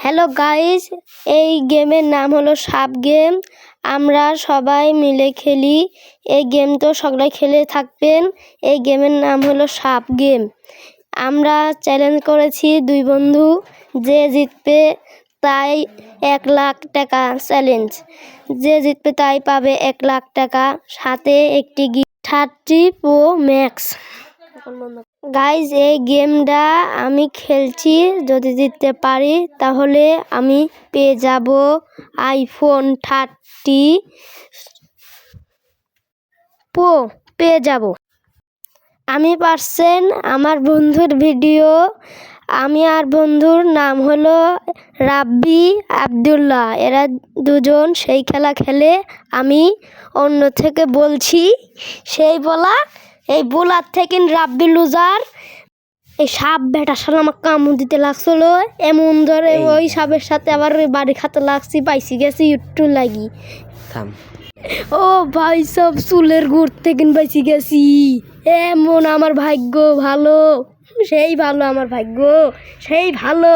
Hello guys, এই গেমের নাম হলো সাপ গেম। আমরা সবাই মিলে খেলি। এই গেম তো সবাই খেলে থাকবেন। এই গেমের নাম হলো সাপ গেম। আমরা চ্যালেঞ্জ করেছি দুই বন্ধু, যে জিতবে তাই 1,00,000 টাকা চ্যালেঞ্জ। যে জিতবে তাই পাবে 1,00,000 টাকা, সাথে একটি গিফট 30 Pro Max। গাইজ, এই গেমটা আমি খেলছি, যদি জিততে পারি তাহলে আমি পেয়ে যাব iPhone 30 Pro পেয়ে যাব। আমি পারছেন আমার বন্ধুর ভিডিও, আমি আর বন্ধুর নাম হলো রাব্বি আব্দুল্লাহ। এরা দুজন সেই খেলা খেলে। আমি অন্য থেকে বলছি, সেই বলা এই বোলার থেকে রাব্বি লুজার। এই সাপ বেটা সাল আমার কামড় দিতে লাগছিল, এমন ধরে ওই সাপের সাথে আবার বাড়ি খাতে লাগছি, পাইছি গেছি একটু লাগি। ও ভাই, সব চুলের গুড় থেকে পাইছি গেছি। এমন আমার ভাগ্য ভালো, সেই ভালো আমার ভাগ্য, সেই ভালো।